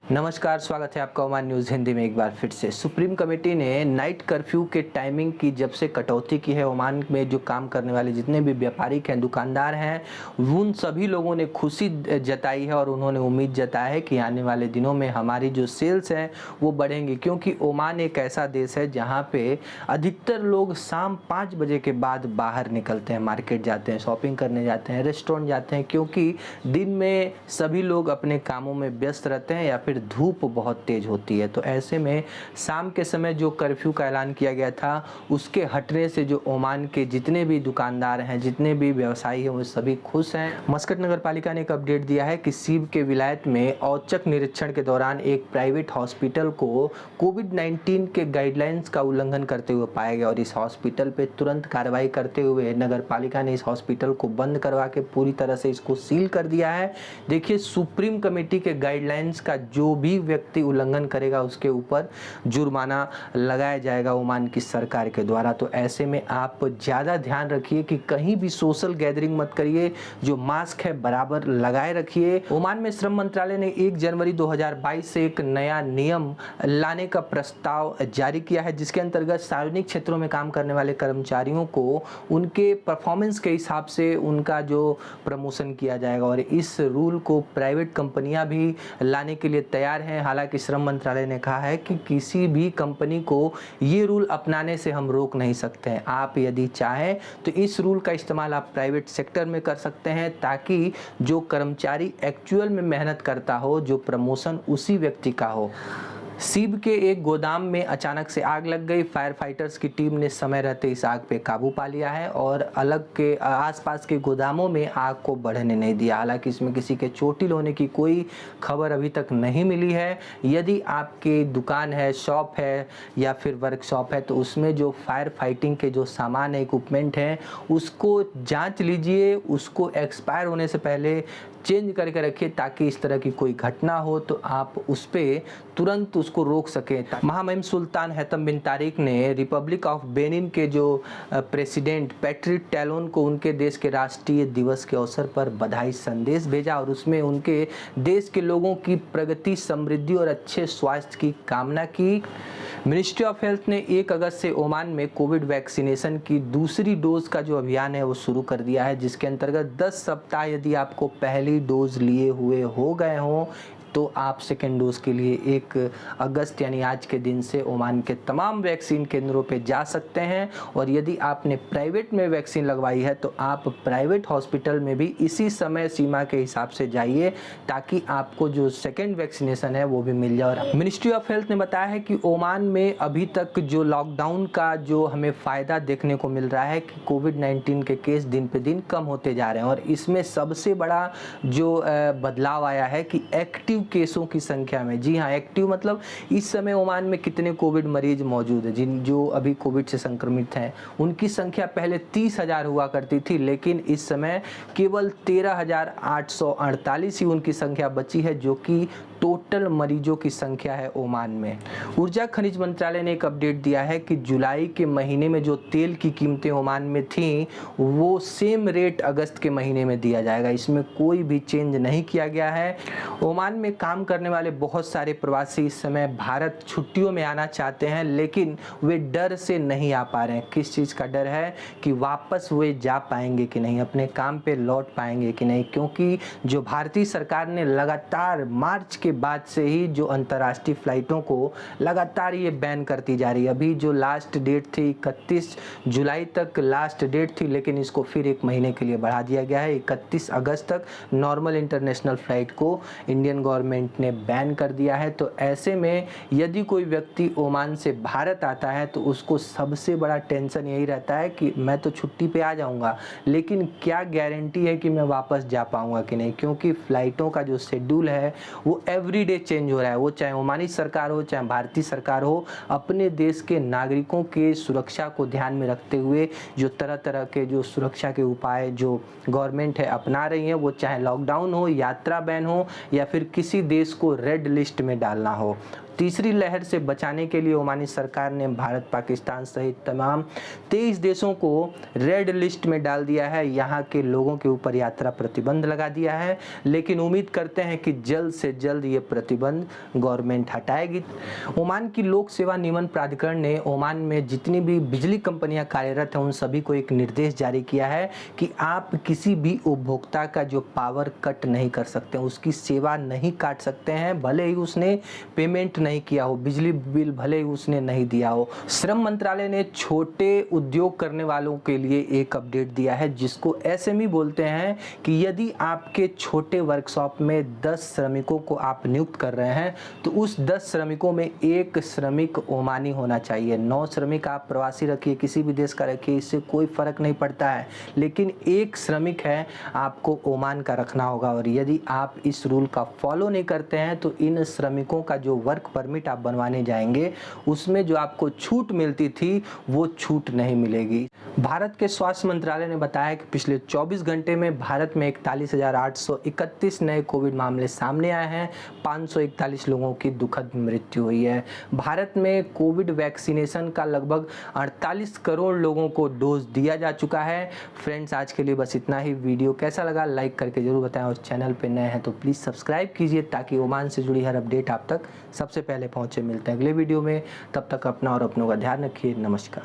नमस्कार, स्वागत है आपका ओमान न्यूज़ हिंदी में एक बार फिर से। सुप्रीम कमेटी ने नाइट कर्फ्यू के टाइमिंग की जब से कटौती की है, ओमान में जो काम करने वाले जितने भी व्यापारिक हैं, दुकानदार हैं, उन सभी लोगों ने खुशी जताई है और उन्होंने उम्मीद जताया है कि आने वाले दिनों में हमारी जो सेल्स हैं वो बढ़ेंगी, क्योंकि ओमान एक ऐसा देश है जहाँ पे अधिकतर लोग शाम 5 बजे के बाद बाहर निकलते हैं, मार्केट जाते हैं, शॉपिंग करने जाते हैं, रेस्टोरेंट जाते हैं, क्योंकि दिन में सभी लोग अपने कामों में व्यस्त रहते हैं या फिर धूप बहुत तेज होती है। तो ऐसे में शाम के समय जो कर्फ्यू का ऐलान किया गया था उसके हटने से जो ओमान के जितने भी दुकानदार हैं, जितने भी व्यवसायी हैं, वो सभी खुश हैं। मस्कट नगर पालिका ने एक अपडेट दिया है कि सीब के विलायत में औचक निरीक्षण के दौरान एक प्राइवेट हॉस्पिटल को कोविड-19 के गाइडलाइंस का उल्लंघन करते हुए पाया गया और इस हॉस्पिटल पे तुरंत कार्रवाई करते हुए नगर पालिका ने इस हॉस्पिटल को बंद करवा के पूरी तरह से इसको सील कर दिया है। देखिए, सुप्रीम कमेटी के गाइडलाइंस का जो भी व्यक्ति उल्लंघन करेगा उसके ऊपर जुर्माना लगाया जाएगा ओमान की सरकार के द्वारा। तो ऐसे में आप ज़्यादा ध्यान रखिए कि कहीं भी सोशल गैदरिंग मत करिए, जो मास्क है बराबर लगाए रखिए। ओमान में श्रम मंत्रालय ने 1 जनवरी 2022 से एक नया नियम लाने का प्रस्ताव जारी किया है, जिसके अंतर्गत सार्वजनिक क्षेत्रों में काम करने वाले कर्मचारियों को उनके परफॉर्मेंस के हिसाब से उनका जो प्रमोशन किया जाएगा और इस रूल को प्राइवेट कंपनियां भी लाने के लिए तैयार हैं। हालांकि श्रम मंत्रालय ने कहा है कि किसी भी कंपनी को ये रूल अपनाने से हम रोक नहीं सकते हैं। आप यदि चाहें तो इस रूल का इस्तेमाल आप प्राइवेट सेक्टर में कर सकते हैं, ताकि जो कर्मचारी एक्चुअल में मेहनत करता हो, जो प्रमोशन उसी व्यक्ति का हो। सीब के एक गोदाम में अचानक से आग लग गई। फायर फाइटर्स की टीम ने समय रहते इस आग पे काबू पा लिया है और अलग के आसपास के गोदामों में आग को बढ़ने नहीं दिया। हालांकि इसमें किसी के चोटिल होने की कोई खबर अभी तक नहीं मिली है। यदि आपकी दुकान है, शॉप है या फिर वर्कशॉप है, तो उसमें जो फायर फाइटिंग के जो सामान है, इक्विपमेंट हैं, उसको जांच लीजिए, उसको एक्सपायर होने से पहले चेंज करके रखिए, ताकि इस तरह की कोई घटना हो तो आप उस पर तुरंत उसको रोक सकें। महामहिम सुल्तान हैतम बिन तारिक ने रिपब्लिक ऑफ बेनिन के जो प्रेसिडेंट पैट्रिक टैलोन को उनके देश के राष्ट्रीय दिवस के अवसर पर बधाई संदेश भेजा और उसमें उनके देश के लोगों की प्रगति, समृद्धि और अच्छे स्वास्थ्य की कामना की। मिनिस्ट्री ऑफ हेल्थ ने 1 अगस्त से ओमान में कोविड वैक्सीनेशन की दूसरी डोज का जो अभियान है वो शुरू कर दिया है, जिसके अंतर्गत 10 सप्ताह यदि आपको पहली डोज लिए हुए हो गए हों तो आप सेकेंड डोज के लिए 1 अगस्त यानी आज के दिन से ओमान के तमाम वैक्सीन केंद्रों पे जा सकते हैं। और यदि आपने प्राइवेट में वैक्सीन लगवाई है तो आप प्राइवेट हॉस्पिटल में भी इसी समय सीमा के हिसाब से जाइए, ताकि आपको जो सेकेंड वैक्सीनेशन है वो भी मिल जाए। मिनिस्ट्री ऑफ हेल्थ ने बताया है कि ओमान में अभी तक जो लॉकडाउन का जो हमें फ़ायदा देखने को मिल रहा है कि कोविड-19 के केस दिन पे दिन कम होते जा रहे हैं और इसमें सबसे बड़ा जो बदलाव आया है कि एक्टिव केसों की संख्या में, जी हाँ, एक्टिव मतलब इस समय ओमान में कितने कोविड मरीज मौजूद है, जिन जो अभी कोविड से संक्रमित हैं, उनकी संख्या पहले 30,000 हुआ करती थी, लेकिन इस समय केवल 13,848 ही उनकी संख्या बची है, जो कि टोटल मरीजों की संख्या है ओमान में। ऊर्जा खनिज मंत्रालय ने एक अपडेट दिया है कि जुलाई के महीने में जो तेल की कीमतें ओमान में थीं वो सेम रेट अगस्त के महीने में दिया जाएगा। इसमें कोई भी चेंज नहीं किया गया है। ओमान में काम करने वाले बहुत सारे प्रवासी इस समय भारत छुट्टियों में आना चाहते हैं, लेकिन वे डर से नहीं आ पा रहे हैं। किस चीज़ का डर है कि वापस वे जा पाएंगे कि नहीं, अपने काम पे लौट पाएंगे कि नहीं, क्योंकि जो भारतीय सरकार ने लगातार मार्च के बाद से ही जो अंतर्राष्ट्रीय फ्लाइटों को लगातार ये बैन करती जा रही है। अभी जो लास्ट डेट थी 31 जुलाई तक लास्ट डेट थी, लेकिन इसको फिर 1 महीने के लिए बढ़ा दिया गया है। 31 अगस्त तक नॉर्मल इंटरनेशनल फ्लाइट को इंडियन गवर्नमेंट ने बैन कर दिया है। तो ऐसे में यदि कोई व्यक्ति ओमान से भारत आता है तो उसको सबसे बड़ा टेंशन यही रहता है कि मैं तो छुट्टी पे आ जाऊंगा, लेकिन क्या गारंटी है कि मैं वापस जा पाऊंगा कि नहीं, क्योंकि फ़्लाइटों का जो शेड्यूल है वो एवरीडे चेंज हो रहा है। वो चाहे ओमानी सरकार हो, चाहे भारतीय सरकार हो, अपने देश के नागरिकों के सुरक्षा को ध्यान में रखते हुए जो तरह तरह के जो सुरक्षा के उपाय जो गवर्नमेंट है अपना रही है, वो चाहे लॉकडाउन हो, यात्रा बैन हो या फिर किसी देश को रेड लिस्ट में डालना हो। तीसरी लहर से बचाने के लिए ओमानी सरकार ने भारत, पाकिस्तान सहित तमाम 23 देशों को रेड लिस्ट में डाल दिया है। यहाँ के लोगों के ऊपर यात्रा प्रतिबंध लगा दिया है, लेकिन उम्मीद करते हैं कि जल्द से जल्द ये प्रतिबंध गवर्नमेंट हटाएगी। ओमान की लोक सेवा नियमन प्राधिकरण ने ओमान में जितनी भी बिजली कंपनियां कार्यरत हैं उन सभी को एक निर्देश जारी किया है कि आप किसी भी उपभोक्ता का जो पावर कट नहीं कर सकते, उसकी सेवा नहीं काट सकते हैं, भले ही उसने पेमेंट नहीं किया हो, बिजली बिल भले ही उसने नहीं दिया हो। श्रम मंत्रालय ने छोटे उद्योग करने वालों के लिए एक अपडेट दिया है जिसको एसएमई बोलते हैं कि यदि आपके छोटे वर्कशॉप में 10 श्रमिकों को आप नियुक्त कर रहे हैं तो उस 10 श्रमिकों में एक श्रमिक ओमानी होना चाहिए। 9 श्रमिक आप प्रवासी रखिए, किसी भी देश का रखिए, इससे कोई फर्क नहीं पड़ता है, लेकिन एक श्रमिक है आपको ओमान का रखना होगा। और यदि आप इस रूल का फॉलो नहीं करते हैं तो इन श्रमिकों का जो वर्क परमिट आप बनवाने जाएंगे उसमें जो आपको छूट मिलती थी वो छूट नहीं मिलेगी। भारत के स्वास्थ्य मंत्रालय ने बताया कि पिछले 24 घंटे में भारत में 41,831 नए कोविड मामले सामने आए हैं। 541 लोगों की दुखद मृत्यु हुई है। भारत में कोविड वैक्सीनेशन का लगभग 48 करोड़ लोगों को डोज दिया जा चुका है। फ्रेंड्स, आज के लिए बस इतना ही। वीडियो कैसा लगा लाइक करके जरूर बताएं और चैनल पे नए हैं तो प्लीज़ सब्सक्राइब कीजिए ताकि ओमान से जुड़ी हर अपडेट आप तक सबसे पहले पहुंचे। मिलते हैं अगले वीडियो में, तब तक अपना और अपनों का ध्यान रखिए। नमस्कार।